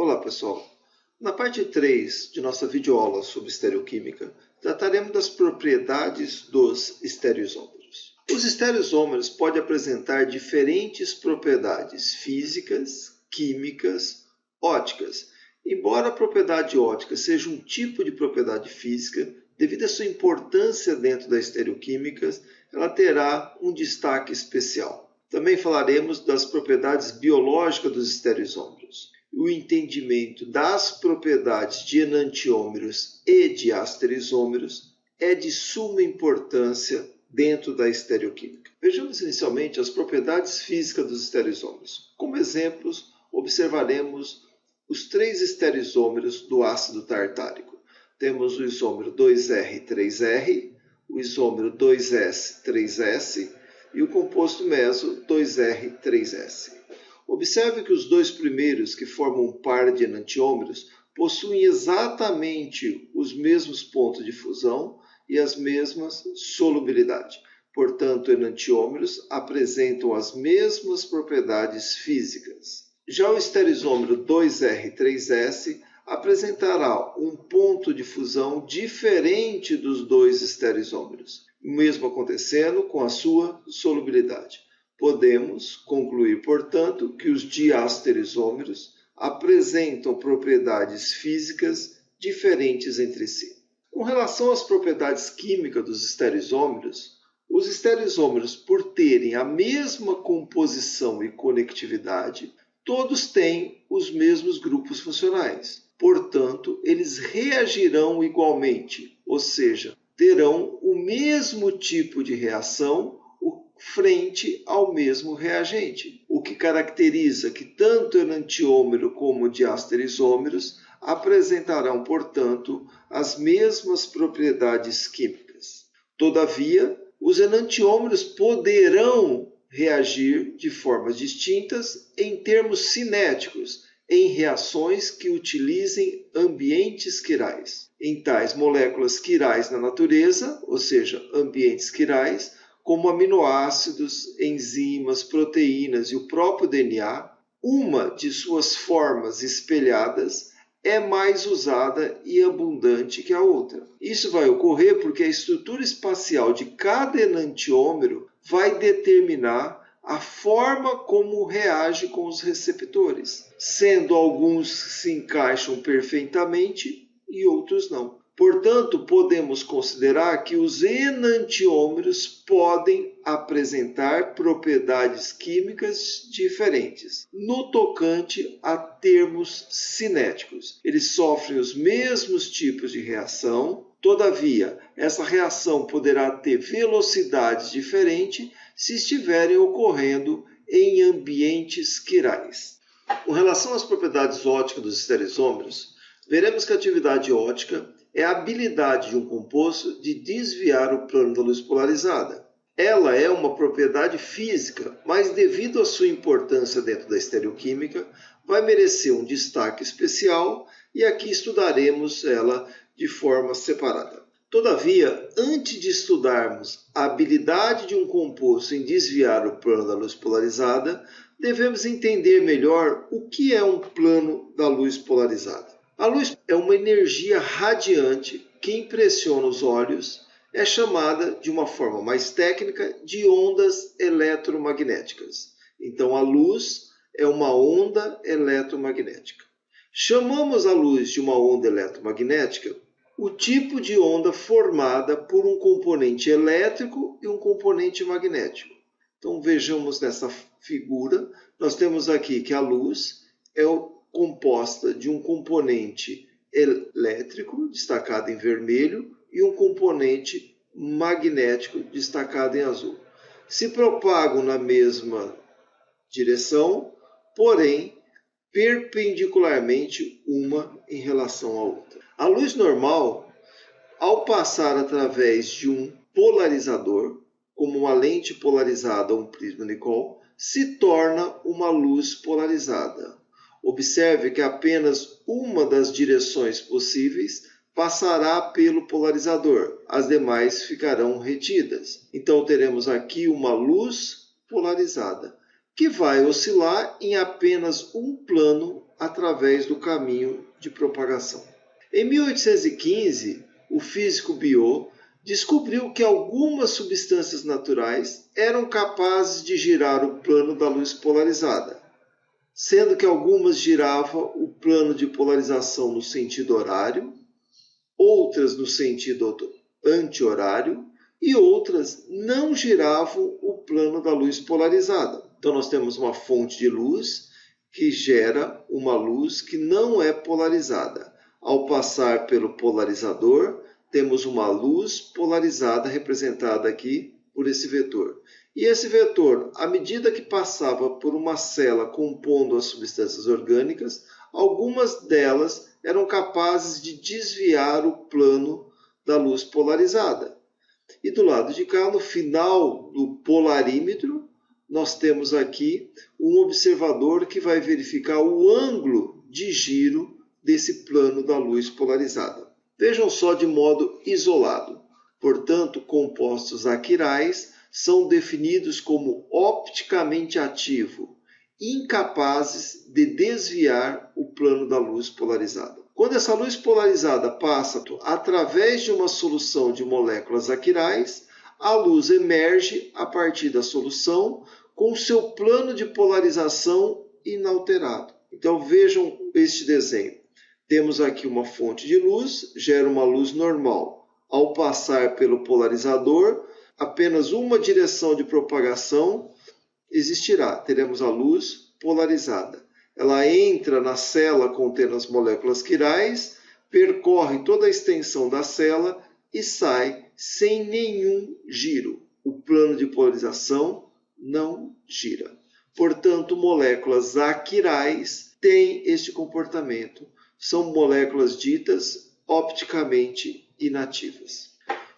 Olá pessoal, na parte 3 de nossa videoaula sobre estereoquímica, trataremos das propriedades dos estereoisômeros. Os estereoisômeros podem apresentar diferentes propriedades físicas, químicas, ópticas. Embora a propriedade óptica seja um tipo de propriedade física, devido à sua importância dentro da estereoquímica, ela terá um destaque especial. Também falaremos das propriedades biológicas dos estereoisômeros. O entendimento das propriedades de enantiômeros e de astereoisômeros é de suma importância dentro da estereoquímica. Vejamos inicialmente as propriedades físicas dos estereoisômeros. Como exemplos, observaremos os 3 estereoisômeros do ácido tartárico. Temos o isômero 2R3R, o isômero 2S3S e o composto meso 2R3S. Observe que os 2 primeiros, que formam um par de enantiômeros, possuem exatamente os mesmos pontos de fusão e as mesmas solubilidade. Portanto, enantiômeros apresentam as mesmas propriedades físicas. Já o estereoisômero 2R3S apresentará um ponto de fusão diferente dos 2 estereoisômeros, mesmo acontecendo com a sua solubilidade. Podemos concluir, portanto, que os diastereoisômeros apresentam propriedades físicas diferentes entre si. Com relação às propriedades químicas dos estereoisômeros, os estereoisômeros, por terem a mesma composição e conectividade, todos têm os mesmos grupos funcionais. Portanto, eles reagirão igualmente, ou seja, terão o mesmo tipo de reação frente ao mesmo reagente, o que caracteriza que tanto o enantiômero como o diastereoisômeros apresentarão, portanto, as mesmas propriedades químicas. Todavia, os enantiômeros poderão reagir de formas distintas em termos cinéticos, em reações que utilizem ambientes quirais. Em tais moléculas quirais na natureza, ou seja, ambientes quirais, como aminoácidos, enzimas, proteínas e o próprio DNA, uma de suas formas espelhadas é mais usada e abundante que a outra. Isso vai ocorrer porque a estrutura espacial de cada enantiômero vai determinar a forma como reage com os receptores, sendo alguns se encaixam perfeitamente e outros não. Portanto, podemos considerar que os enantiômeros podem apresentar propriedades químicas diferentes. No tocante a termos cinéticos, eles sofrem os mesmos tipos de reação, todavia, essa reação poderá ter velocidades diferentes se estiverem ocorrendo em ambientes quirais. Com relação às propriedades ópticas dos estereoisômeros, veremos que a atividade óptica é a habilidade de um composto de desviar o plano da luz polarizada. Ela é uma propriedade física, mas devido à sua importância dentro da estereoquímica, vai merecer um destaque especial e aqui estudaremos ela de forma separada. Todavia, antes de estudarmos a habilidade de um composto em desviar o plano da luz polarizada, devemos entender melhor o que é um plano da luz polarizada. A luz é uma energia radiante que impressiona os olhos, é chamada, de uma forma mais técnica, de ondas eletromagnéticas. Então, a luz é uma onda eletromagnética. Chamamos a luz de uma onda eletromagnética o tipo de onda formada por um componente elétrico e um componente magnético. Então, vejamos nessa figura, nós temos aqui que a luz é composta de um componente elétrico, destacado em vermelho, e um componente magnético, destacado em azul. Se propagam na mesma direção, porém perpendicularmente uma em relação à outra. A luz normal, ao passar através de um polarizador, como uma lente polarizada ou um prisma Nicol, se torna uma luz polarizada. Observe que apenas uma das direções possíveis passará pelo polarizador, as demais ficarão retidas. Então teremos aqui uma luz polarizada, que vai oscilar em apenas um plano através do caminho de propagação. Em 1815, o físico Biot descobriu que algumas substâncias naturais eram capazes de girar o plano da luz polarizada, sendo que algumas giravam o plano de polarização no sentido horário, outras no sentido anti-horário e outras não giravam o plano da luz polarizada. Então nós temos uma fonte de luz que gera uma luz que não é polarizada. Ao passar pelo polarizador, temos uma luz polarizada representada aqui por esse vetor. E esse vetor, à medida que passava por uma célula compondo as substâncias orgânicas, algumas delas eram capazes de desviar o plano da luz polarizada. E do lado de cá, no final do polarímetro, nós temos aqui um observador que vai verificar o ângulo de giro desse plano da luz polarizada. Vejam só de modo isolado. Portanto, compostos aquirais são definidos como opticamente ativo, incapazes de desviar o plano da luz polarizada. Quando essa luz polarizada passa através de uma solução de moléculas aquirais, a luz emerge a partir da solução com seu plano de polarização inalterado. Então vejam este desenho. Temos aqui uma fonte de luz, gera uma luz normal. Ao passar pelo polarizador, apenas uma direção de propagação existirá. Teremos a luz polarizada. Ela entra na célula contendo as moléculas quirais, percorre toda a extensão da célula e sai sem nenhum giro. O plano de polarização não gira. Portanto, moléculas aquirais têm este comportamento. São moléculas ditas opticamente inativas.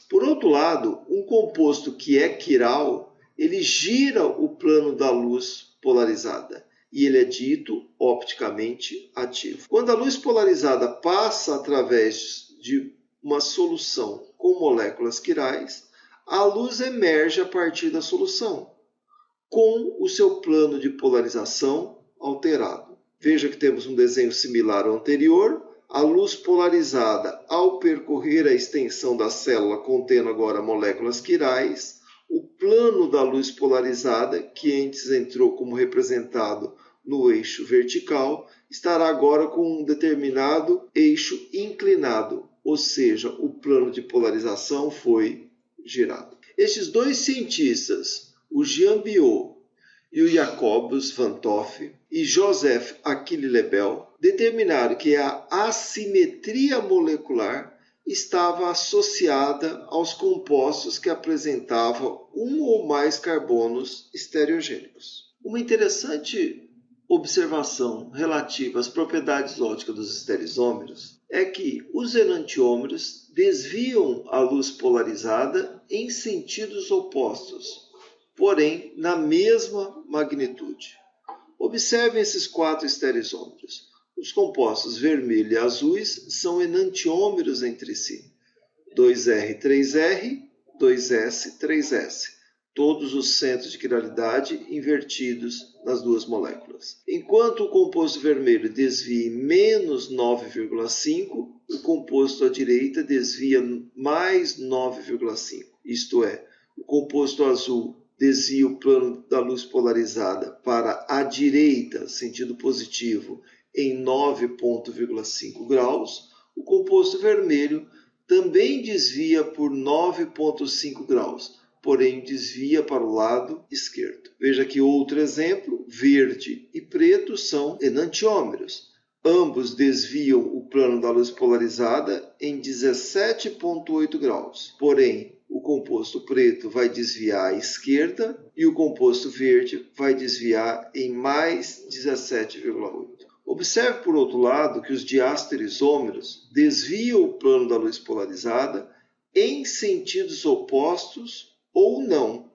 Por outro lado, um composto que é quiral, ele gira o plano da luz polarizada e ele é dito opticamente ativo. Quando a luz polarizada passa através de uma solução com moléculas quirais, a luz emerge a partir da solução, com o seu plano de polarização alterado. Veja que temos um desenho similar ao anterior. A luz polarizada, ao percorrer a extensão da célula contendo agora moléculas quirais, o plano da luz polarizada, que antes entrou como representado no eixo vertical, estará agora com um determinado eixo inclinado, ou seja, o plano de polarização foi girado. Estes dois cientistas, o Jean Biot e o Jacobus van 't Hoff e Joseph Achille Lebel, determinaram que a assimetria molecular estava associada aos compostos que apresentavam um ou mais carbonos estereogênicos. Uma interessante observação relativa às propriedades ópticas dos estereoisômeros é que os enantiômeros desviam a luz polarizada em sentidos opostos, porém na mesma magnitude. Observem esses 4 estereoisômeros. Os compostos vermelho e azuis são enantiômeros entre si. 2R, 3R, 2S, 3S. Todos os centros de quiralidade invertidos nas duas moléculas. Enquanto o composto vermelho desvia menos 9,5, o composto à direita desvia mais 9,5. Isto é, o composto azul desvia o plano da luz polarizada para a direita, sentido positivo, em 9,5 graus. O composto vermelho também desvia por 9,5 graus, porém desvia para o lado esquerdo. Veja aqui outro exemplo, verde e preto são enantiômeros. Ambos desviam o plano da luz polarizada em 17,8 graus, porém o composto preto vai desviar à esquerda e o composto verde vai desviar em mais 17,8. Observe, por outro lado, que os diastereoisômeros desviam o plano da luz polarizada em sentidos opostos ou não,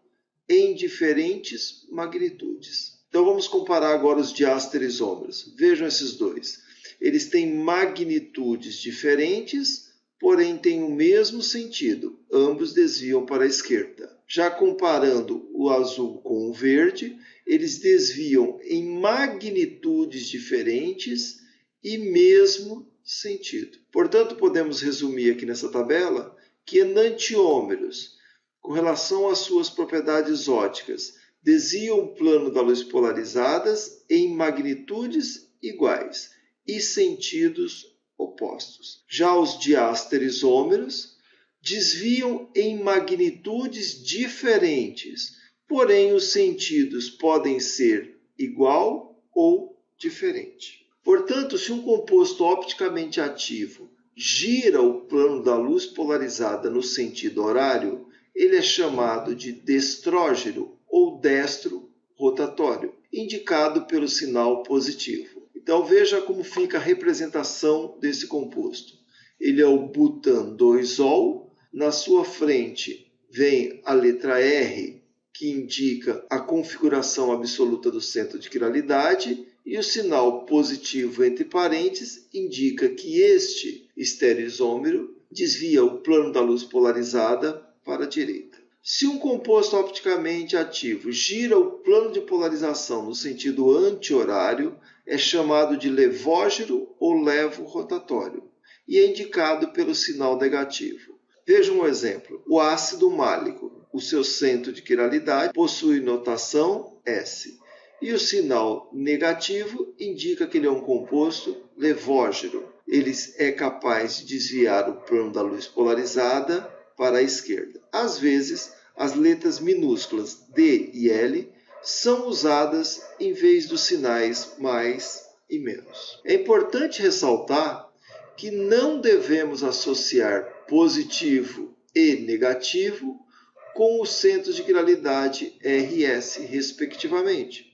em diferentes magnitudes. Então vamos comparar agora os diastereoisômeros. Vejam esses dois. Eles têm magnitudes diferentes, porém têm o mesmo sentido. Ambos desviam para a esquerda. Já comparando o azul com o verde, eles desviam em magnitudes diferentes e mesmo sentido. Portanto, podemos resumir aqui nessa tabela que enantiômeros, com relação às suas propriedades ópticas, desviam o plano da luz polarizadas em magnitudes iguais e sentidos opostos. Já os diastereisômeros desviam em magnitudes diferentes, porém os sentidos podem ser igual ou diferente. Portanto, se um composto opticamente ativo gira o plano da luz polarizada no sentido horário, ele é chamado de destrógeno ou destro rotatório, indicado pelo sinal positivo. Então veja como fica a representação desse composto. Ele é o butan 2-ol, na sua frente vem a letra R, que indica a configuração absoluta do centro de quiralidade, e o sinal positivo entre parênteses indica que este estereoisômero desvia o plano da luz polarizada para a direita. Se um composto opticamente ativo gira o plano de polarização no sentido anti-horário, é chamado de levógiro ou levo rotatório e é indicado pelo sinal negativo. Veja um exemplo. O ácido málico, o seu centro de quiralidade possui notação S. E o sinal negativo indica que ele é um composto levógiro. Ele é capaz de desviar o plano da luz polarizada para a esquerda. Às vezes, as letras minúsculas D e L são usadas em vez dos sinais mais e menos. É importante ressaltar que não devemos associar positivo e negativo com os centros de quiralidade RS, respectivamente.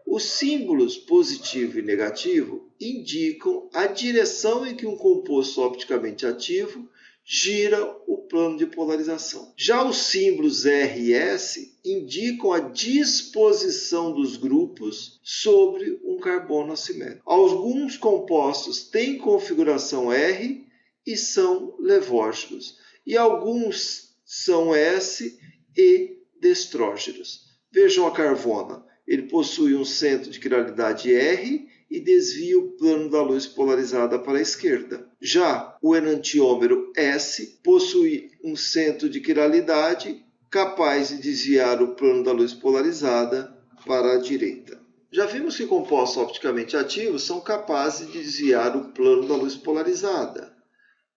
Os símbolos positivo e negativo indicam a direção em que um composto opticamente ativo gira o plano de polarização. Já os símbolos R e S indicam a disposição dos grupos sobre um carbono assimétrico. Alguns compostos têm configuração R e são levógenos, e alguns são S e destrógenos. Vejam a carvona. Ele possui um centro de quiralidade R e desvia o plano da luz polarizada para a esquerda. Já o enantiômero S possui um centro de quiralidade capaz de desviar o plano da luz polarizada para a direita. Já vimos que compostos opticamente ativos são capazes de desviar o plano da luz polarizada.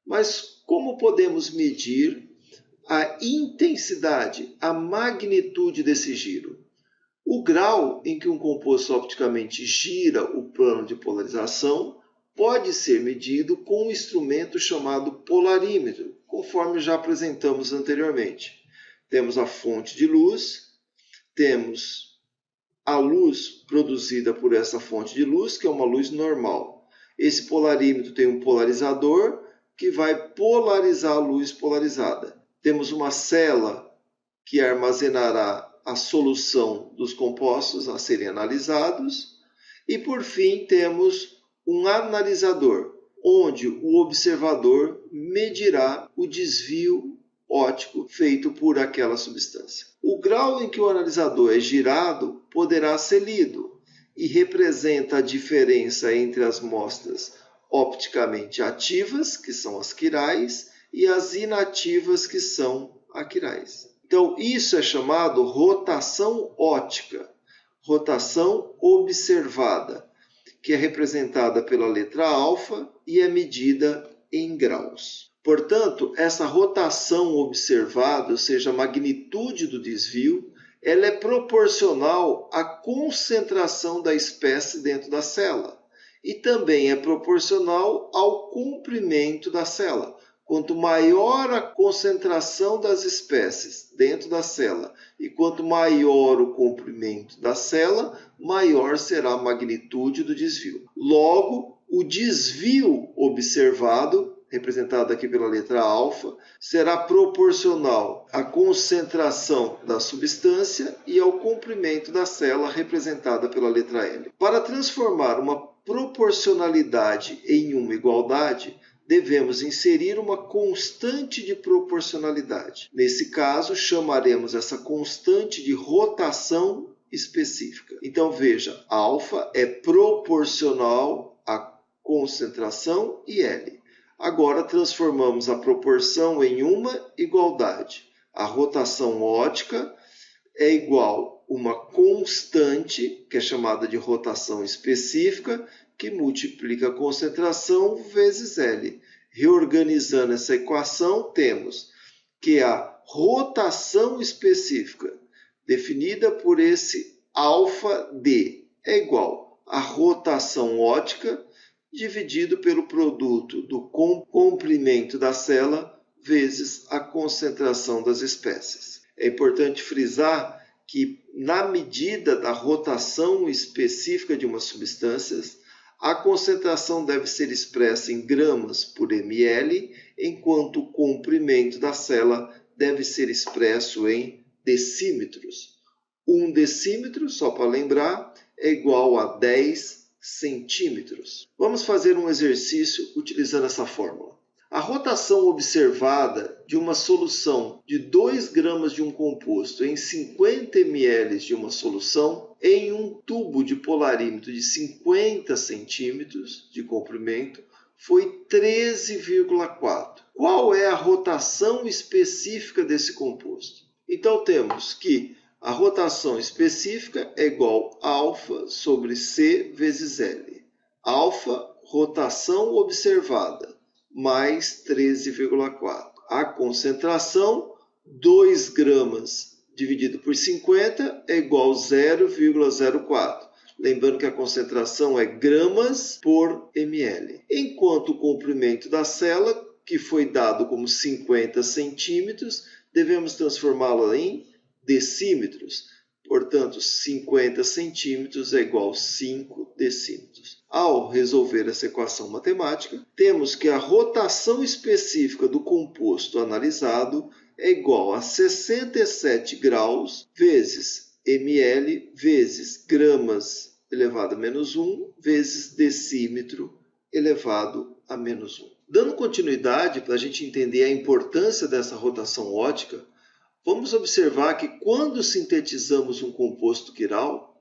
Mas como podemos medir a intensidade, a magnitude desse giro? O grau em que um composto opticamente gira o plano de polarização pode ser medido com um instrumento chamado polarímetro, conforme já apresentamos anteriormente. Temos a fonte de luz, temos a luz produzida por essa fonte de luz, que é uma luz normal. Esse polarímetro tem um polarizador que vai polarizar a luz polarizada. Temos uma cela que armazenará a solução dos compostos a serem analisados. E, por fim, temos um analisador, onde o observador medirá o desvio óptico feito por aquela substância. O grau em que o analisador é girado poderá ser lido e representa a diferença entre as mostras opticamente ativas, que são as quirais, e as inativas, que são aquirais. Então, isso é chamado rotação óptica, rotação observada, que é representada pela letra alfa e é medida em graus. Portanto, essa rotação observada, ou seja, a magnitude do desvio, ela é proporcional à concentração da espécie dentro da cela e também é proporcional ao comprimento da cela. Quanto maior a concentração das espécies dentro da cela e quanto maior o comprimento da cela, maior será a magnitude do desvio. Logo, o desvio observado, representado aqui pela letra alfa, será proporcional à concentração da substância e ao comprimento da cela, representada pela letra L. Para transformar uma proporcionalidade em uma igualdade, devemos inserir uma constante de proporcionalidade. Nesse caso, chamaremos essa constante de rotação específica. Então veja, alfa é proporcional à concentração e L. Agora transformamos a proporção em uma igualdade. A rotação ótica é igual a uma constante, que é chamada de rotação específica, que multiplica a concentração vezes L. Reorganizando essa equação, temos que a rotação específica, definida por esse αd, é igual à rotação ótica dividido pelo produto do comprimento da célula vezes a concentração das espécies. É importante frisar que, na medida da rotação específica de uma substância, a concentração deve ser expressa em gramas por ml, enquanto o comprimento da célula deve ser expresso em decímetros. 1 decímetro, só para lembrar, é igual a 10 centímetros. Vamos fazer um exercício utilizando essa fórmula. A rotação observada de uma solução de 2 gramas de um composto em 50 ml de uma solução em um tubo de polarímetro de 50 centímetros de comprimento foi 13,4. Qual é a rotação específica desse composto? Então temos que a rotação específica é igual a alfa sobre C vezes L. Alfa, rotação observada, mais 13,4. A concentração, 2 gramas dividido por 50 é igual a 0,04. Lembrando que a concentração é gramas por ml. Enquanto o comprimento da célula, que foi dado como 50 centímetros, devemos transformá-la em decímetros. Portanto, 50 centímetros é igual a 5 decímetros. Ao resolver essa equação matemática, temos que a rotação específica do composto analisado é igual a 67 graus vezes ml vezes gramas elevado a menos 1 vezes decímetro elevado a menos 1. Dando continuidade para a gente entender a importância dessa rotação ótica, vamos observar que quando sintetizamos um composto quiral,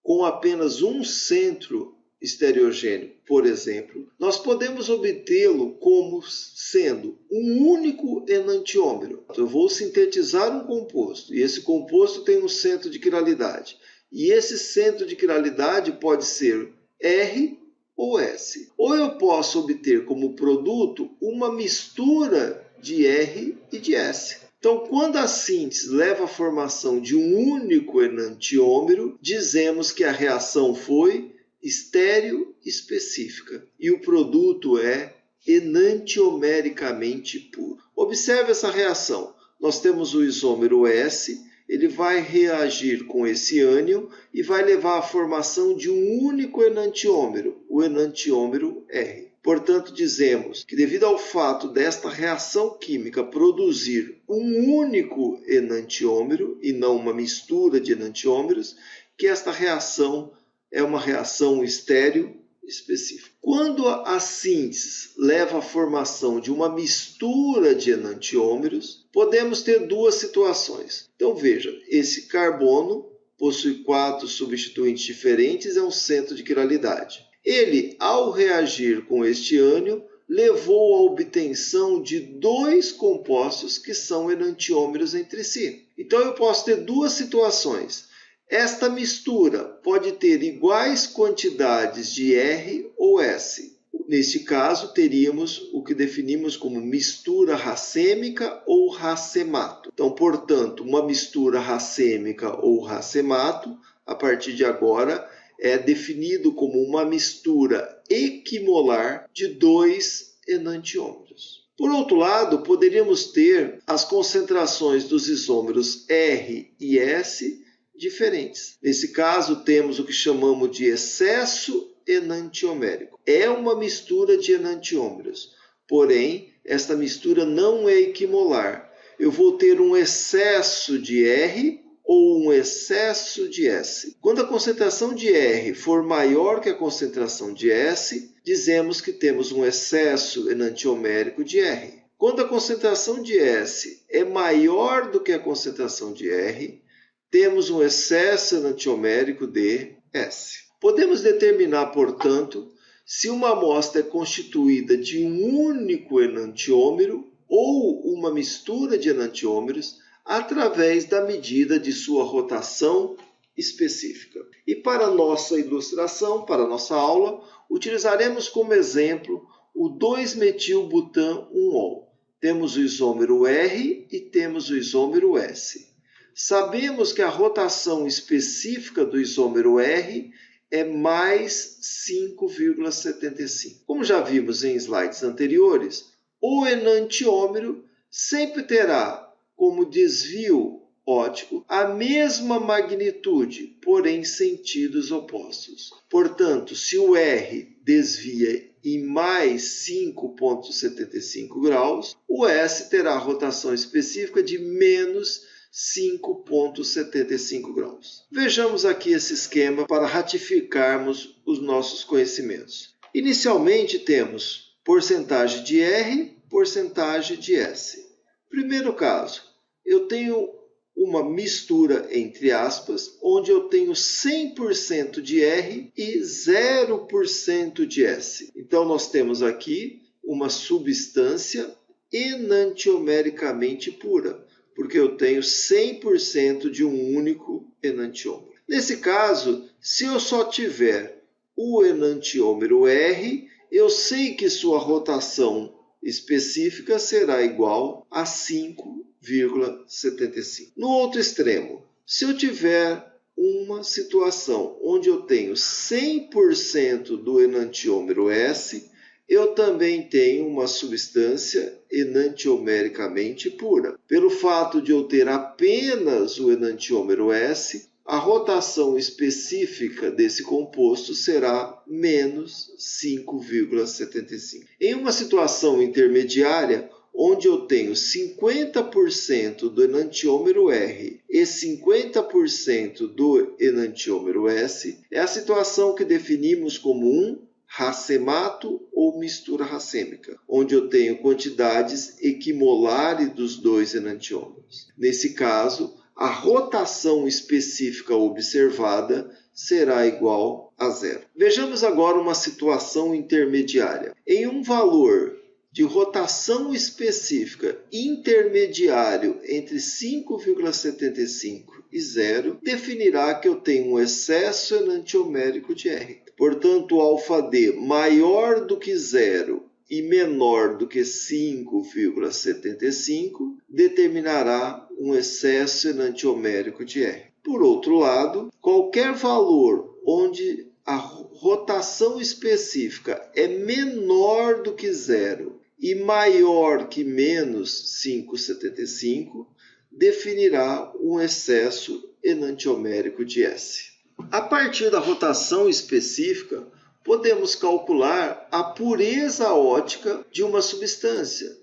com apenas um centro estereogênico, por exemplo, nós podemos obtê-lo como sendo um único enantiômero. Eu vou sintetizar um composto, e esse composto tem um centro de quiralidade. E esse centro de quiralidade pode ser R ou S. Ou eu posso obter como produto uma mistura de R e de S. Então, quando a síntese leva à formação de um único enantiômero, dizemos que a reação foi estereoespecífica e o produto é enantiomericamente puro. Observe essa reação. Nós temos o isômero S, ele vai reagir com esse ânion e vai levar à formação de um único enantiômero, o enantiômero R. Portanto, dizemos que devido ao fato desta reação química produzir um único enantiômero e não uma mistura de enantiômeros, que esta reação é uma reação estereoespecífica. Quando a síntese leva à formação de uma mistura de enantiômeros, podemos ter duas situações. Então veja, esse carbono possui 4 substituintes diferentes, é um centro de quiralidade. Ele, ao reagir com este ânion, levou à obtenção de 2 compostos que são enantiômeros entre si. Então eu posso ter duas situações. Esta mistura pode ter iguais quantidades de R ou S. Neste caso, teríamos o que definimos como mistura racêmica ou racemato. Então, portanto, uma mistura racêmica ou racemato, a partir de agora, é definido como uma mistura equimolar de 2 enantiômeros. Por outro lado, poderíamos ter as concentrações dos isômeros R e S diferentes. Nesse caso, temos o que chamamos de excesso enantiomérico. É uma mistura de enantiômeros, porém, esta mistura não é equimolar. Eu vou ter um excesso de R ou um excesso de S. Quando a concentração de R for maior que a concentração de S, dizemos que temos um excesso enantiomérico de R. Quando a concentração de S é maior do que a concentração de R, temos um excesso enantiomérico de S. Podemos determinar, portanto, se uma amostra é constituída de um único enantiômero ou uma mistura de enantiômeros através da medida de sua rotação específica. E para nossa ilustração, para nossa aula, utilizaremos como exemplo o 2-metilbutan-1-ol. Temos o isômero R e temos o isômero S. Sabemos que a rotação específica do isômero R é mais 5,75. Como já vimos em slides anteriores, o enantiômero sempre terá como desvio óptico a mesma magnitude, porém sentidos opostos. Portanto, se o R desvia em mais 5,75 graus, o S terá rotação específica de menos 5,75 graus. Vejamos aqui esse esquema para ratificarmos os nossos conhecimentos. Inicialmente temos porcentagem de R, porcentagem de S. Primeiro caso, eu tenho uma mistura entre aspas, onde eu tenho 100% de R e 0% de S. Então nós temos aqui uma substância enantiomericamente pura, porque eu tenho 100% de um único enantiômero. Nesse caso, se eu só tiver o enantiômero R, eu sei que sua rotação específica será igual a 5,75. No outro extremo, se eu tiver uma situação onde eu tenho 100% do enantiômero S, eu também tenho uma substância enantiomericamente pura. Pelo fato de eu ter apenas o enantiômero S, a rotação específica desse composto será menos 5,75. Em uma situação intermediária, onde eu tenho 50% do enantiômero R e 50% do enantiômero S, é a situação que definimos como um racemato ou mistura racêmica, onde eu tenho quantidades equimolares dos dois enantiômeros. Nesse caso, a rotação específica observada será igual a zero. Vejamos agora uma situação intermediária. Em um valor de rotação específica intermediário entre 5,75 e 0, definirá que eu tenho um excesso enantiomérico de R. Portanto, o alfa-D maior do que 0 e menor do que 5,75 determinará um excesso enantiomérico de R. Por outro lado, qualquer valor onde a rotação específica é menor do que 0 e maior que menos 5,75 definirá um excesso enantiomérico de S. A partir da rotação específica, podemos calcular a pureza óptica de uma substância.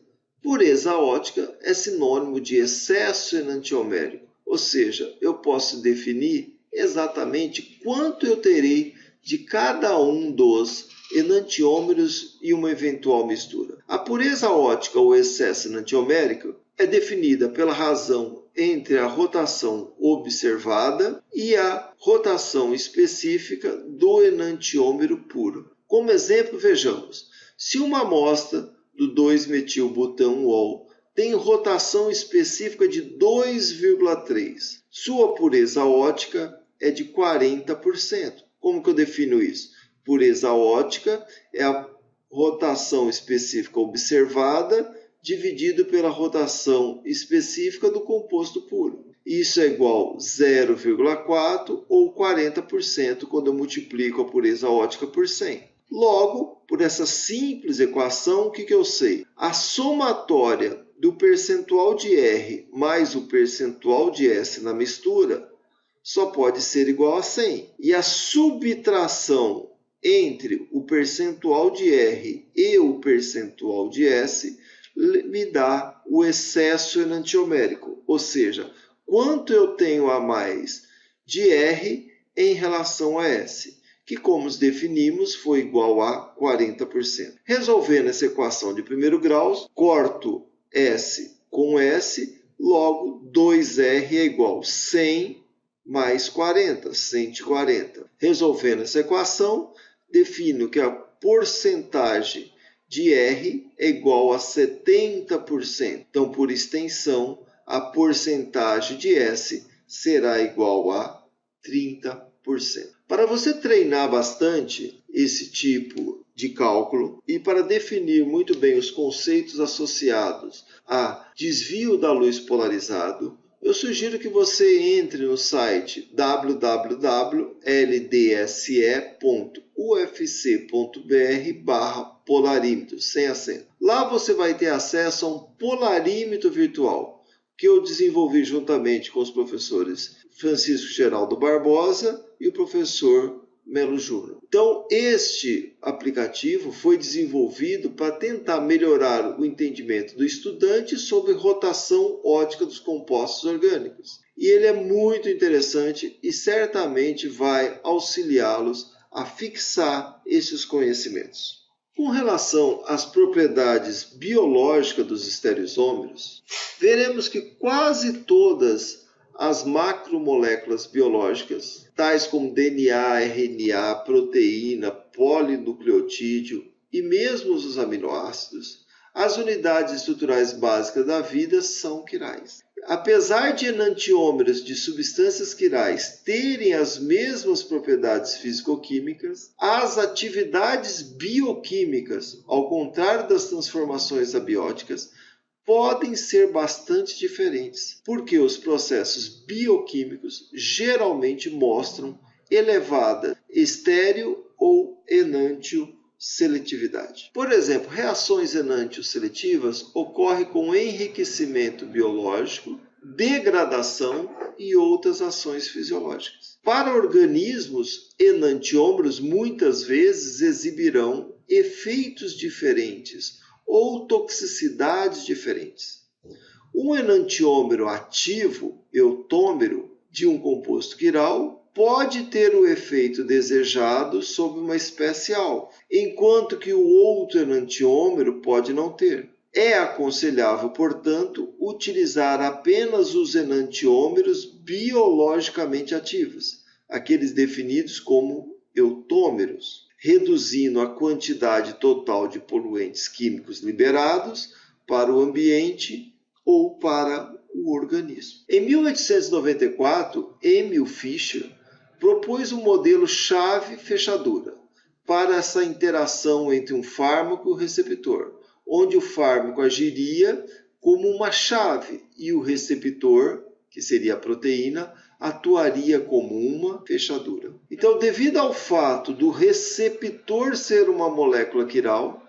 Pureza óptica é sinônimo de excesso enantiomérico, ou seja, eu posso definir exatamente quanto eu terei de cada um dos enantiômeros e uma eventual mistura. A pureza óptica ou excesso enantiomérico é definida pela razão entre a rotação observada e a rotação específica do enantiômero puro. Como exemplo, vejamos, se uma amostra do 2-metilbutan-ol tem rotação específica de 2,3, sua pureza óptica é de 40%. Como que eu defino isso? Pureza óptica é a rotação específica observada dividido pela rotação específica do composto puro. Isso é igual a 0,4 ou 40% quando eu multiplico a pureza óptica por 100. Logo, por essa simples equação, o que eu sei? A somatória do percentual de R mais o percentual de S na mistura só pode ser igual a 100. E a subtração entre o percentual de R e o percentual de S me dá o excesso enantiomérico, ou seja, quanto eu tenho a mais de R em relação a S, que como definimos foi igual a 40%. Resolvendo essa equação de primeiro grau, corto S com S, logo 2R é igual a 100 mais 40, 140. Resolvendo essa equação, defino que a porcentagem de R é igual a 70%. Então, por extensão, a porcentagem de S será igual a 30%. Para você treinar bastante esse tipo de cálculo e para definir muito bem os conceitos associados a desvio da luz polarizado, eu sugiro que você entre no site www.ldse.ufc.br/polarímetro, sem acento. Lá você vai ter acesso a um polarímetro virtual que eu desenvolvi juntamente com os professores Francisco Geraldo Barbosa e o professor Melo Júnior. Então, este aplicativo foi desenvolvido para tentar melhorar o entendimento do estudante sobre rotação óptica dos compostos orgânicos. E ele é muito interessante e certamente vai auxiliá-los a fixar esses conhecimentos. Com relação às propriedades biológicas dos estereoisômeros, veremos que quase todas as macromoléculas biológicas, tais como DNA, RNA, proteína, polinucleotídeo e mesmo os aminoácidos, as unidades estruturais básicas da vida são quirais. Apesar de enantiômeros de substâncias quirais terem as mesmas propriedades físico-químicas, as atividades bioquímicas, ao contrário das transformações abióticas, podem ser bastante diferentes, porque os processos bioquímicos geralmente mostram elevada estéreo ou enantioseletividade. Por exemplo, reações enantioseletivas ocorrem com enriquecimento biológico, degradação e outras ações fisiológicas. Para organismos enantiômeros, muitas vezes exibirão efeitos diferentes ou toxicidades diferentes. Um enantiômero ativo, eutômero, de um composto quiral pode ter o efeito desejado sobre uma espécie alvo, enquanto que o outro enantiômero pode não ter. É aconselhável, portanto, utilizar apenas os enantiômeros biologicamente ativos, aqueles definidos como eutômeros, reduzindo a quantidade total de poluentes químicos liberados para o ambiente ou para o organismo. Em 1894, Emil Fischer propôs um modelo chave-fechadura para essa interação entre um fármaco e o receptor, onde o fármaco agiria como uma chave e o receptor, que seria a proteína, atuaria como uma fechadura. Então, devido ao fato do receptor ser uma molécula quiral,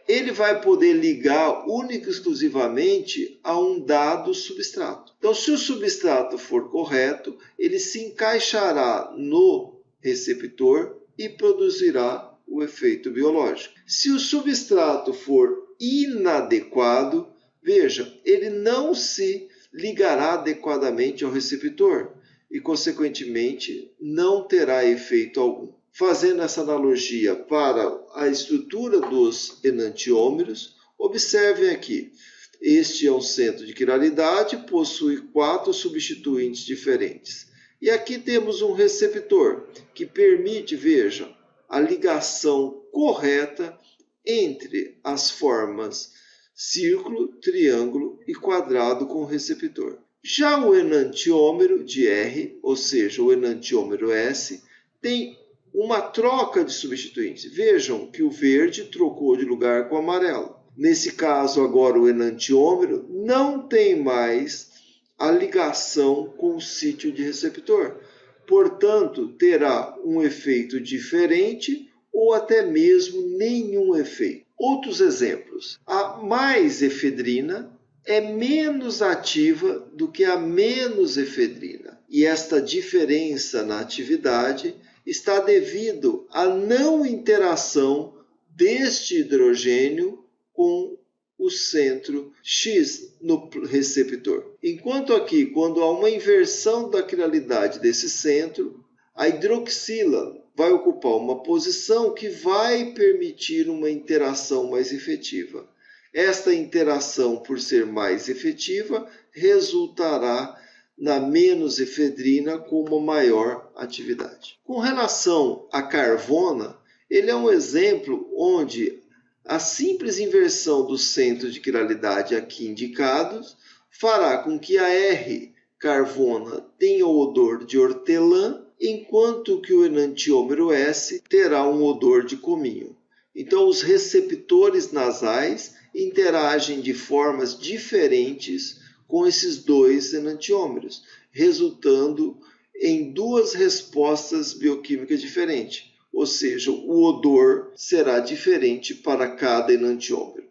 ele vai poder ligar única e exclusivamente a um dado substrato. Então, se o substrato for correto, ele se encaixará no receptor e produzirá o efeito biológico. Se o substrato for inadequado, veja, ele não se ligará adequadamente ao receptor e, consequentemente, não terá efeito algum. Fazendo essa analogia para a estrutura dos enantiômeros, observem aqui. Este é um centro de quiralidade, possui 4 substituintes diferentes. E aqui temos um receptor que permite, vejam, a ligação correta entre as formas círculo, triângulo e quadrado com o receptor. Já o enantiômero de R, ou seja, o enantiômero S, tem uma troca de substituintes. Vejam que o verde trocou de lugar com o amarelo. Nesse caso, agora o enantiômero não tem mais a ligação com o sítio de receptor. Portanto, terá um efeito diferente ou até mesmo nenhum efeito. Outros exemplos. A mais-efedrina é menos ativa do que a menos-efedrina. E esta diferença na atividade está devido à não interação deste hidrogênio com o centro X no receptor. Enquanto aqui, quando há uma inversão da quiralidade desse centro, a hidroxila vai ocupar uma posição que vai permitir uma interação mais efetiva. Esta interação, por ser mais efetiva, resultará na menos-efedrina com uma maior atividade. Com relação à carvona, ele é um exemplo onde a simples inversão do centro de quiralidade aqui indicados fará com que a R carvona tenha o odor de hortelã, enquanto que o enantiômero S terá um odor de cominho. Então, os receptores nasais interagem de formas diferentes com esses dois enantiômeros, resultando em duas respostas bioquímicas diferentes, ou seja, o odor será diferente para cada enantiômero.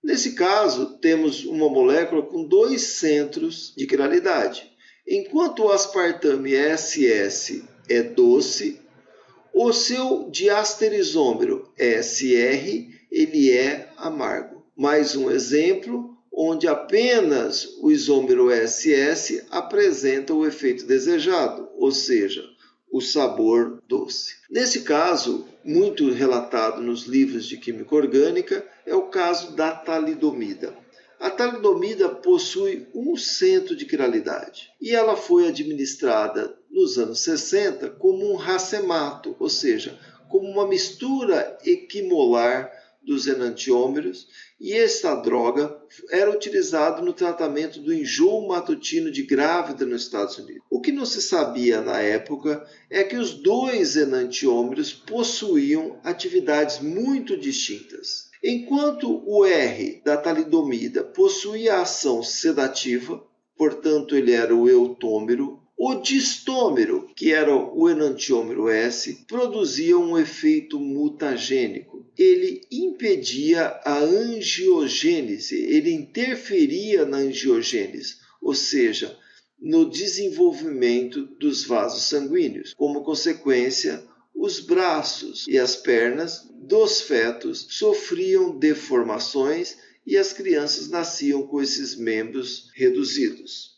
Nesse caso, temos uma molécula com dois centros de quiralidade. Enquanto o aspartame SS é doce, o seu diasterizômero SR ele é amargo. Mais um exemplo onde apenas o isômero SS apresenta o efeito desejado, ou seja, o sabor doce. Nesse caso, muito relatado nos livros de química orgânica, é o caso da talidomida. A talidomida possui um centro de quiralidade e ela foi administrada nos anos 60 como um racemato, ou seja, como uma mistura equimolar dos enantiômeros, e esta droga era utilizada no tratamento do enjoo matutino de grávida nos Estados Unidos. O que não se sabia na época é que os dois enantiômeros possuíam atividades muito distintas. Enquanto o R da talidomida possuía ação sedativa, portanto ele era o eutômero, o distômero, que era o enantiômero S, produzia um efeito mutagênico. Ele impedia a angiogênese, ele interferia na angiogênese, ou seja, no desenvolvimento dos vasos sanguíneos. Como consequência, os braços e as pernas dos fetos sofriam deformações e as crianças nasciam com esses membros reduzidos.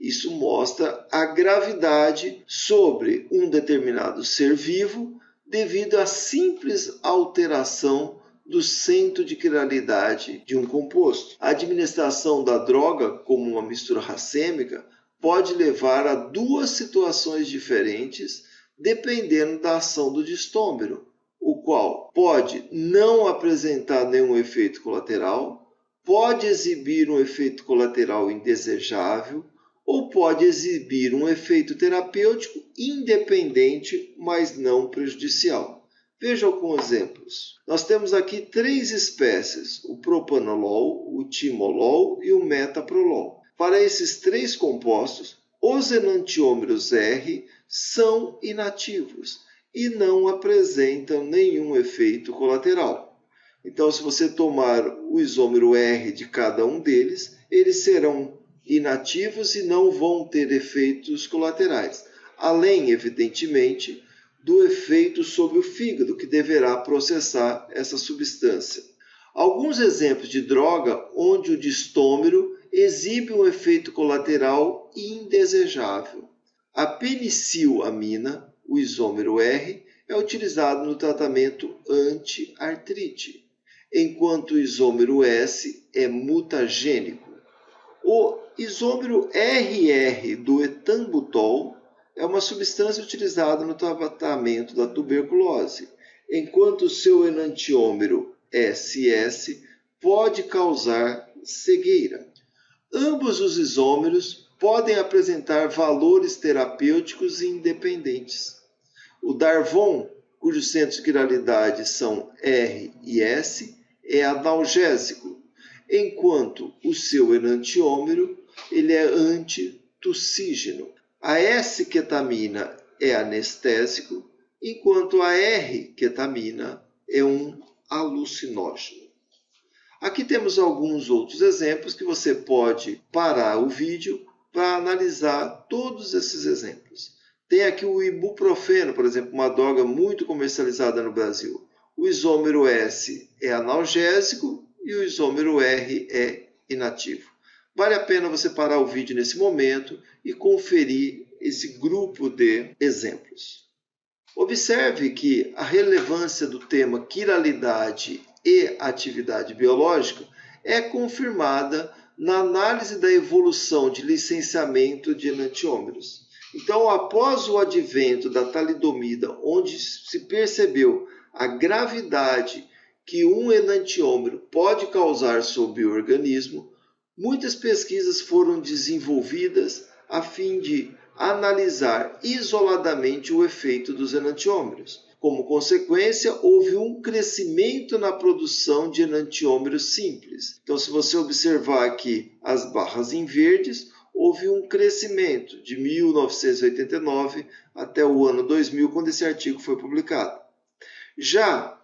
Isso mostra a gravidade sobre um determinado ser vivo devido à simples alteração do centro de quiralidade de um composto. A administração da droga como uma mistura racêmica pode levar a duas situações diferentes dependendo da ação do distômero, o qual pode não apresentar nenhum efeito colateral, pode exibir um efeito colateral indesejável, ou pode exibir um efeito terapêutico independente, mas não prejudicial. Veja alguns exemplos. Nós temos aqui três espécies, o propanolol, o timolol e o metaprolol. Para esses três compostos, os enantiômeros R são inativos e não apresentam nenhum efeito colateral. Então, se você tomar o isômero R de cada um deles, eles serão inativos e não vão ter efeitos colaterais, além, evidentemente, do efeito sobre o fígado, que deverá processar essa substância. Alguns exemplos de droga onde o distômero exibe um efeito colateral indesejável. A penicilamina, o isômero R, é utilizado no tratamento anti-artrite, enquanto o isômero S é mutagênico. O isômero RR do etambutol é uma substância utilizada no tratamento da tuberculose, enquanto o seu enantiômero SS pode causar cegueira. Ambos os isômeros podem apresentar valores terapêuticos independentes. O Darvon, cujos centros de quiralidade são R e S, é analgésico, enquanto o seu enantiômero ele é antitussígeno. A S-ketamina é anestésico, enquanto a R-ketamina é um alucinógeno. Aqui temos alguns outros exemplos que você pode parar o vídeo para analisar todos esses exemplos. Tem aqui o ibuprofeno, por exemplo, uma droga muito comercializada no Brasil. O isômero S é analgésico e o isômero R é inativo. Vale a pena você parar o vídeo nesse momento e conferir esse grupo de exemplos. Observe que a relevância do tema quiralidade e atividade biológica é confirmada na análise da evolução de licenciamento de enantiômeros. Então, após o advento da talidomida, onde se percebeu a gravidade que um enantiômero pode causar sobre o organismo, muitas pesquisas foram desenvolvidas a fim de analisar isoladamente o efeito dos enantiômeros. Como consequência, houve um crescimento na produção de enantiômeros simples. Então, se você observar aqui as barras em verdes, houve um crescimento de 1989 até o ano 2000, quando esse artigo foi publicado. Já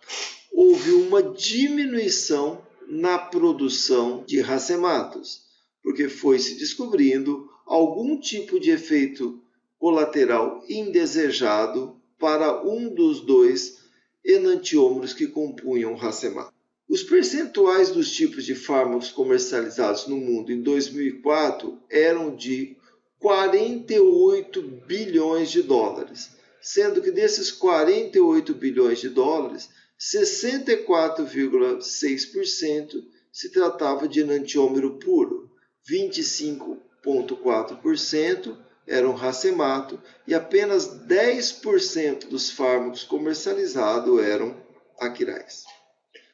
houve uma diminuição na produção de racematos, porque foi se descobrindo algum tipo de efeito colateral indesejado para um dos dois enantiômeros que compunham o racemato. Os percentuais dos tipos de fármacos comercializados no mundo em 2004 eram de 48 bilhões de dólares, sendo que desses 48 bilhões de dólares, 64,6% se tratava de enantiômero puro, 25,4% eram racemato e apenas 10% dos fármacos comercializados eram aquirais.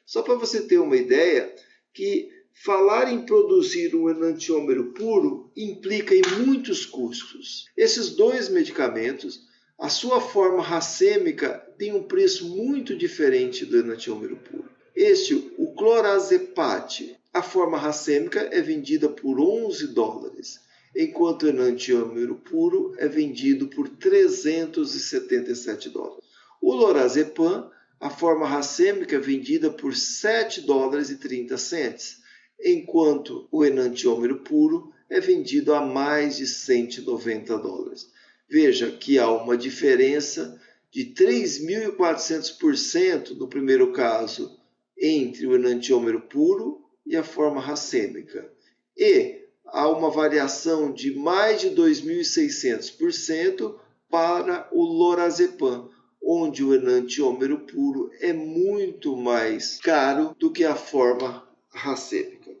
Só para você ter uma ideia, que falar em produzir um enantiômero puro implica em muitos custos. Esses dois medicamentos, a sua forma racêmica tem um preço muito diferente do enantiômero puro. O clorazepate, a forma racêmica é vendida por 11 dólares, enquanto o enantiômero puro é vendido por 377 dólares. O lorazepam, a forma racêmica é vendida por 7 dólares e 30 cents, enquanto o enantiômero puro é vendido a mais de 190 dólares. Veja que há uma diferença de 3.400% no primeiro caso entre o enantiômero puro e a forma racêmica. E há uma variação de mais de 2.600% para o lorazepam, onde o enantiômero puro é muito mais caro do que a forma racêmica.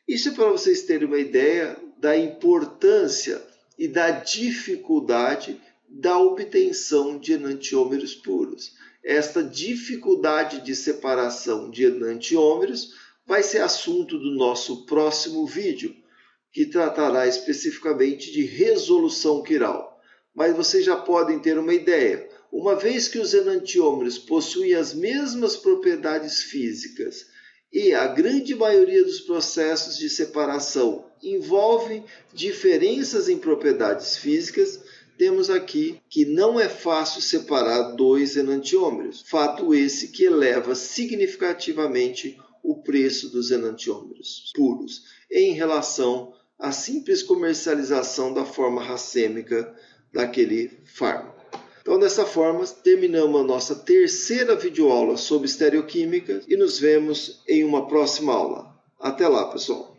Isso é para vocês terem uma ideia da importância e da dificuldade da obtenção de enantiômeros puros. Esta dificuldade de separação de enantiômeros vai ser assunto do nosso próximo vídeo, que tratará especificamente de resolução quiral. Mas vocês já podem ter uma ideia. Uma vez que os enantiômeros possuem as mesmas propriedades físicas e a grande maioria dos processos de separação envolvem diferenças em propriedades físicas, temos aqui que não é fácil separar dois enantiômeros. Fato esse que eleva significativamente o preço dos enantiômeros puros em relação à simples comercialização da forma racêmica daquele fármaco. Então, dessa forma, terminamos a nossa terceira videoaula sobre estereoquímica e nos vemos em uma próxima aula. Até lá, pessoal!